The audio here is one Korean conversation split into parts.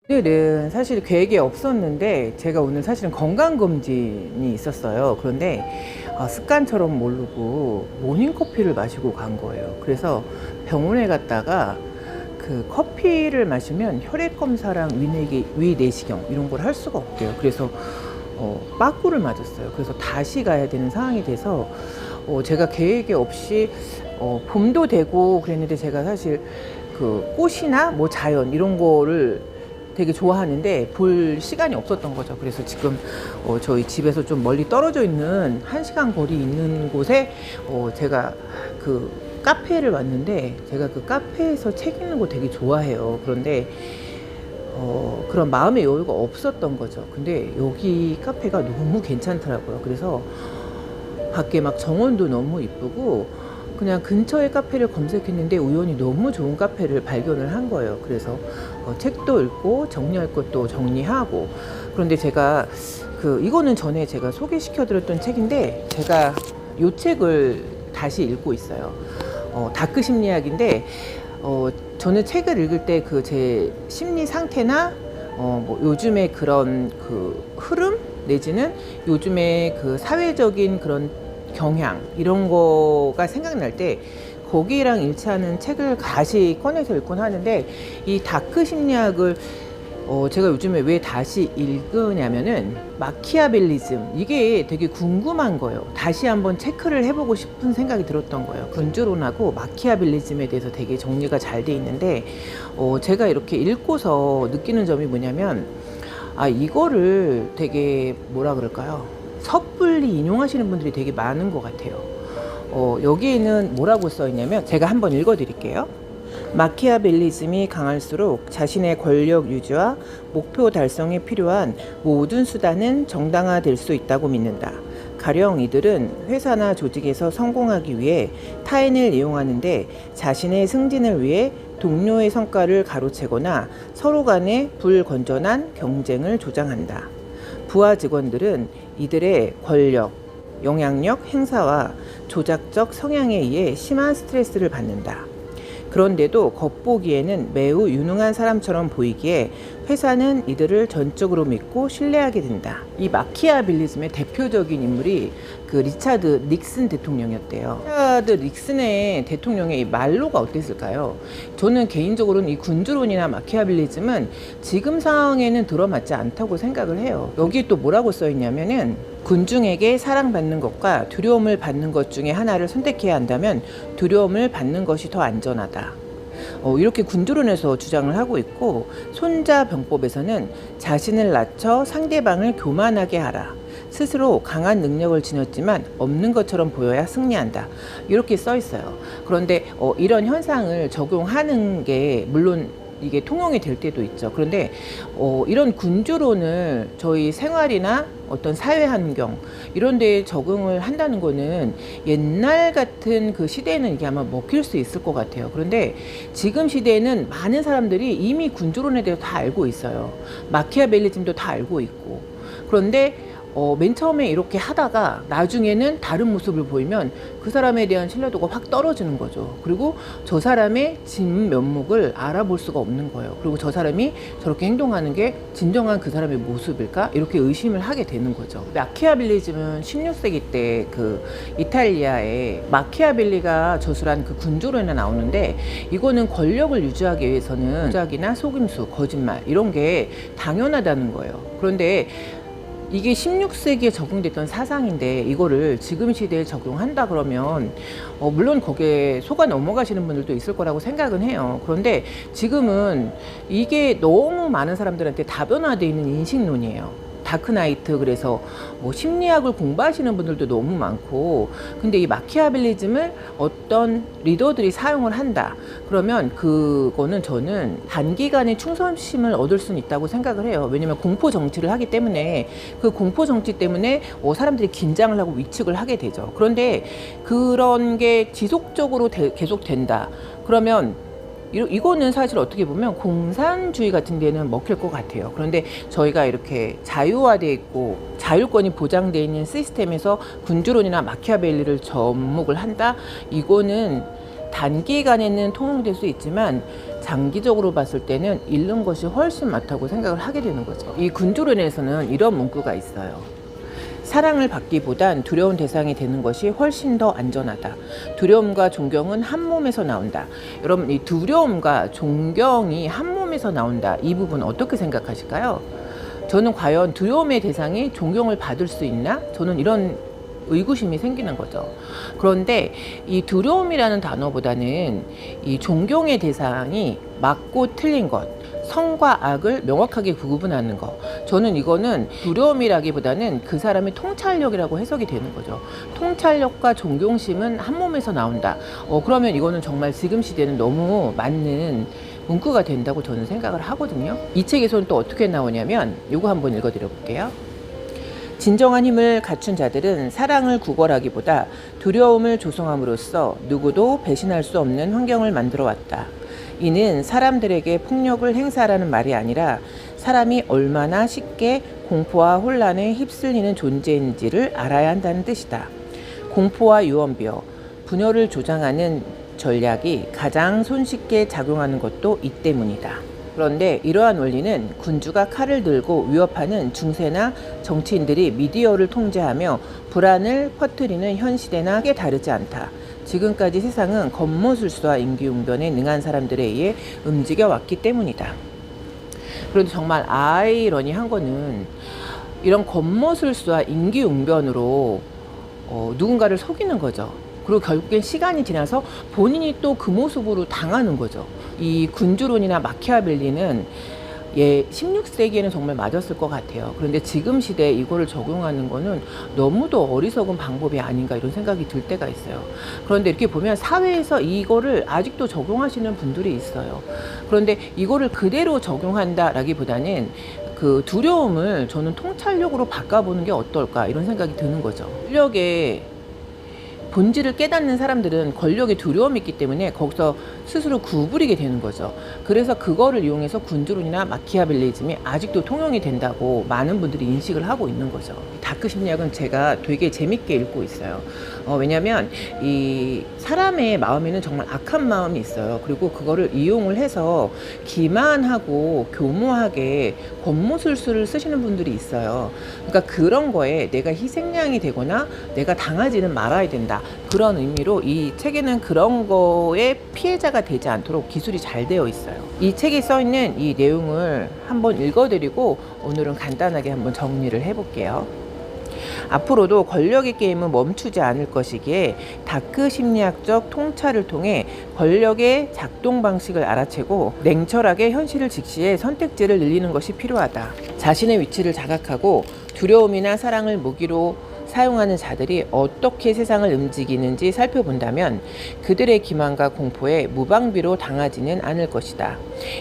오늘은 사실 계획이 없었는데 제가 오늘 사실은 건강검진이 있었어요. 그런데 습관처럼 모르고 모닝커피를 마시고 간 거예요. 그래서 병원에 갔다가 그 커피를 마시면 혈액검사랑 위 내시경 이런 걸 할 수가 없대요. 그래서 빠꾸를 맞았어요. 그래서 다시 가야 되는 상황이 돼서 제가 계획이 없이 봄도 되고 그랬는데, 제가 사실 그 꽃이나 뭐 자연 이런 거를 되게 좋아하는데 볼 시간이 없었던 거죠. 그래서 지금 저희 집에서 좀 멀리 떨어져 있는 1시간 거리 있는 곳에 제가 그 카페를 왔는데, 제가 그 카페에서 책 읽는 거 되게 좋아해요. 그런데 그런 마음의 여유가 없었던 거죠. 근데 여기 카페가 너무 괜찮더라고요. 그래서 밖에 막 정원도 너무 이쁘고, 그냥 근처에 카페를 검색했는데 우연히 너무 좋은 카페를 발견을 한 거예요. 그래서 책도 읽고 정리할 것도 정리하고. 그런데 제가 이거는 전에 제가 소개시켜 드렸던 책인데, 제가 이 책을 다시 읽고 있어요. 다크 심리학인데, 저는 책을 읽을 때 그 제 심리 상태나 뭐 요즘에 그런 그 흐름 내지는 요즘에 그 사회적인 그런 경향 이런 거가 생각날 때 거기랑 일치하는 책을 다시 꺼내서 읽곤 하는데, 이 다크 심리학을 제가 요즘에 왜 다시 읽으냐면은 마키아벨리즘, 이게 되게 궁금한 거예요. 다시 한번 체크를 해보고 싶은 생각이 들었던 거예요. 군주론하고 마키아벨리즘에 대해서 되게 정리가 잘 돼 있는데, 제가 이렇게 읽고서 느끼는 점이 뭐냐면, 이거를 되게 뭐라 그럴까요? 섣불리 인용하시는 분들이 되게 많은 것 같아요. 여기에는 뭐라고 써 있냐면, 제가 한번 읽어 드릴게요. 마키아벨리즘이 강할수록 자신의 권력 유지와 목표 달성에 필요한 모든 수단은 정당화될 수 있다고 믿는다. 가령 이들은 회사나 조직에서 성공하기 위해 타인을 이용하는데, 자신의 승진을 위해 동료의 성과를 가로채거나 서로 간의 불건전한 경쟁을 조장한다. 부하 직원들은 이들의 권력, 영향력 행사와 조작적 성향에 의해 심한 스트레스를 받는다. 그런데도 겉보기에는 매우 유능한 사람처럼 보이기에 회사는 이들을 전적으로 믿고 신뢰하게 된다. 이 마키아벨리즘의 대표적인 인물이 그 리차드 닉슨 대통령이었대요. 리차드 닉슨의 대통령의 이 말로가 어땠을까요? 저는 개인적으로는 이 군주론이나 마키아벨리즘은 지금 상황에는 들어맞지 않다고 생각을 해요. 여기에 또 뭐라고 써 있냐면은, 군중에게 사랑받는 것과 두려움을 받는 것 중에 하나를 선택해야 한다면 두려움을 받는 것이 더 안전하다. 이렇게 군주론에서 주장을 하고 있고, 손자병법에서는 자신을 낮춰 상대방을 교만하게 하라. 스스로 강한 능력을 지녔지만 없는 것처럼 보여야 승리한다. 이렇게 써 있어요. 그런데 이런 현상을 적용하는 게 물론 이게 통용이 될 때도 있죠. 그런데 이런 군주론을 저희 생활이나 어떤 사회 환경 이런 데에 적응을 한다는 거는 옛날 같은 그 시대에는 이게 아마 먹힐 수 있을 것 같아요. 그런데 지금 시대에는 많은 사람들이 이미 군주론에 대해서 다 알고 있어요. 마키아벨리즘도 다 알고 있고. 그런데 맨 처음에 이렇게 하다가 나중에는 다른 모습을 보이면 그 사람에 대한 신뢰도가 확 떨어지는 거죠. 그리고 저 사람의 진 면목을 알아볼 수가 없는 거예요. 그리고 저 사람이 저렇게 행동하는 게 진정한 그 사람의 모습일까? 이렇게 의심을 하게 되는 거죠. 마키아벨리즘은 16세기 때 그 이탈리아에 마키아벨리가 저술한 그 군주론에 나오는데, 이거는 권력을 유지하기 위해서는 조작이나 속임수, 거짓말 이런 게 당연하다는 거예요. 그런데 이게 16세기에 적용됐던 사상인데 이거를 지금 시대에 적용한다 그러면 물론 거기에 속아 넘어가시는 분들도 있을 거라고 생각은 해요. 그런데 지금은 이게 너무 많은 사람들한테 다변화되어 있는 인식론이에요. 다크나이트, 그래서 뭐 심리학을 공부하시는 분들도 너무 많고, 근데 이 마키아벨리즘을 어떤 리더들이 사용을 한다 그러면 그거는 저는 단기간에 충성심을 얻을 수는 있다고 생각을 해요. 왜냐면 공포 정치를 하기 때문에, 그 공포 정치 때문에 사람들이 긴장을 하고 위축을 하게 되죠. 그런데 그런 게 지속적으로 계속 된다 그러면 이거는 사실 어떻게 보면 공산주의 같은 데는 먹힐 것 같아요. 그런데 저희가 이렇게 자유화되어 있고 자율권이 보장되어 있는 시스템에서 군주론이나 마키아벨리를 접목을 한다? 이거는 단기간에는 통용될 수 있지만 장기적으로 봤을 때는 잃는 것이 훨씬 많다고 생각을 하게 되는 거죠. 이 군주론에서는 이런 문구가 있어요. 사랑을 받기보단 두려운 대상이 되는 것이 훨씬 더 안전하다. 두려움과 존경은 한 몸에서 나온다. 여러분, 이 두려움과 존경이 한 몸에서 나온다. 이 부분 어떻게 생각하실까요? 저는 과연 두려움의 대상이 존경을 받을 수 있나? 저는 이런 의구심이 생기는 거죠. 그런데 이 두려움이라는 단어보다는 이 존경의 대상이 맞고 틀린 것, 선과 악을 명확하게 구분하는 거. 저는 이거는 두려움이라기보다는 그 사람의 통찰력이라고 해석이 되는 거죠. 통찰력과 존경심은 한 몸에서 나온다. 그러면 이거는 정말 지금 시대는 너무 맞는 문구가 된다고 저는 생각을 하거든요. 이 책에서는 또 어떻게 나오냐면 이거 한번 읽어드려 볼게요. 진정한 힘을 갖춘 자들은 사랑을 구걸하기보다 두려움을 조성함으로써 누구도 배신할 수 없는 환경을 만들어 왔다. 이는 사람들에게 폭력을 행사하라는 말이 아니라 사람이 얼마나 쉽게 공포와 혼란에 휩쓸리는 존재인지를 알아야 한다는 뜻이다. 공포와 유언비어, 분열을 조장하는 전략이 가장 손쉽게 작용하는 것도 이 때문이다. 그런데 이러한 원리는 군주가 칼을 들고 위협하는 중세나 정치인들이 미디어를 통제하며 불안을 퍼뜨리는 현 시대나 크게 다르지 않다. 지금까지 세상은 겉모술수와 임기응변에 능한 사람들에 의해 움직여왔기 때문이다. 그래도 정말 아이러니한 거는 이런 겉모술수와 임기응변으로 누군가를 속이는 거죠. 그리고 결국엔 시간이 지나서 본인이 또 그 모습으로 당하는 거죠. 이 군주론이나 마키아벨리는 16세기에는 정말 맞았을 것 같아요. 그런데 지금 시대에 이거를 적용하는 거는 너무도 어리석은 방법이 아닌가 이런 생각이 들 때가 있어요. 그런데 이렇게 보면 사회에서 이거를 아직도 적용하시는 분들이 있어요. 그런데 이거를 그대로 적용한다라기보다는 그 두려움을 저는 통찰력으로 바꿔보는 게 어떨까 이런 생각이 드는 거죠. 권력의 본질을 깨닫는 사람들은 권력의 두려움이 있기 때문에 거기서 스스로 구부리게 되는 거죠. 그래서 그거를 이용해서 군주론이나 마키아벨리즘이 아직도 통용이 된다고 많은 분들이 인식을 하고 있는 거죠. 다크 심리학은 제가 되게 재밌게 읽고 있어요. 왜냐면 이 사람의 마음에는 정말 악한 마음이 있어요. 그리고 그거를 이용을 해서 기만하고 교모하게 겉모술수를 쓰시는 분들이 있어요. 그러니까 그런 거에 내가 희생양이 되거나 내가 당하지는 말아야 된다. 그런 의미로 이 책에는 그런 거에 피해자가 되지 않도록 기술이 잘 되어 있어요. 이 책에 써 있는 이 내용을 한번 읽어드리고 오늘은 간단하게 한번 정리를 해볼게요. 앞으로도 권력의 게임은 멈추지 않을 것이기에 다크 심리학적 통찰을 통해 권력의 작동 방식을 알아채고 냉철하게 현실을 직시해 선택지를 늘리는 것이 필요하다. 자신의 위치를 자각하고 두려움이나 사랑을 무기로 사용하는 자들이 어떻게 세상을 움직이는지 살펴본다면 그들의 기만과 공포에 무방비로 당하지는 않을 것이다.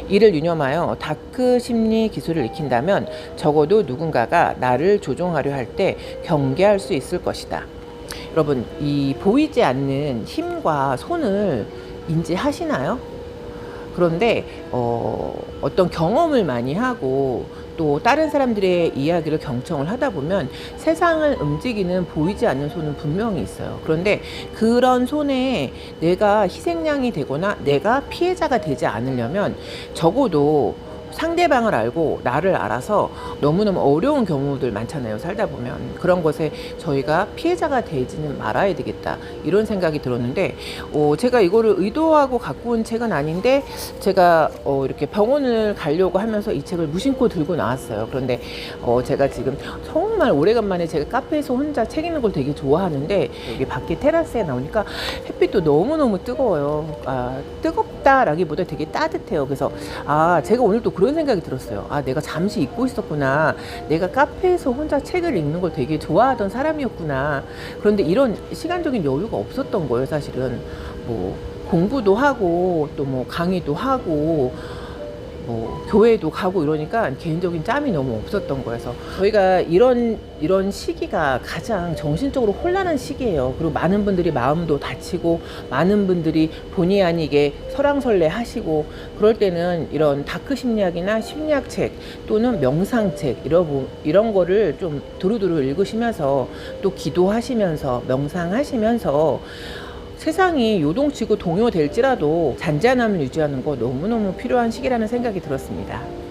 이를 유념하여 다크 심리 기술을 익힌다면 적어도 누군가가 나를 조종하려 할 때 경계할 수 있을 것이다. 여러분, 이 보이지 않는 힘과 손을 인지하시나요? 그런데 어떤 경험을 많이 하고 또 다른 사람들의 이야기를 경청을 하다 보면 세상을 움직이는 보이지 않는 손은 분명히 있어요. 그런데 그런 손에 내가 희생양이 되거나 내가 피해자가 되지 않으려면 적어도 상대방을 알고 나를 알아서 너무너무 어려운 경우들 많잖아요. 살다 보면 그런 것에 저희가 피해자가 되지는 말아야 되겠다 이런 생각이 들었는데 제가 이거를 의도하고 갖고 온 책은 아닌데 제가 이렇게 병원을 가려고 하면서 이 책을 무심코 들고 나왔어요. 그런데 제가 지금 정말 오래간만에 제가 카페에서 혼자 책 읽는 걸 되게 좋아하는데 여기 밖에 테라스에 나오니까 햇빛도 너무너무 뜨거워요. 뜨겁다라기보다 되게 따뜻해요. 그래서 제가 오늘 또 그런 생각이 들었어요. 내가 잠시 잊고 있었구나. 내가 카페에서 혼자 책을 읽는 걸 되게 좋아하던 사람이었구나. 그런데 이런 시간적인 여유가 없었던 거예요, 사실은. 뭐 공부도 하고 또 뭐 강의도 하고 뭐 교회도 가고 이러니까 개인적인 짬이 너무 없었던 거여서 저희가 이런 시기가 가장 정신적으로 혼란한 시기예요. 그리고 많은 분들이 마음도 다치고 많은 분들이 본의 아니게 설왕설래 하시고 그럴 때는 이런 다크 심리학이나 심리학책 또는 명상책 이런 거를 좀 두루두루 읽으시면서 또 기도하시면서 명상하시면서 세상이 요동치고 동요될지라도 잔잔함을 유지하는 거 너무너무 필요한 시기라는 생각이 들었습니다.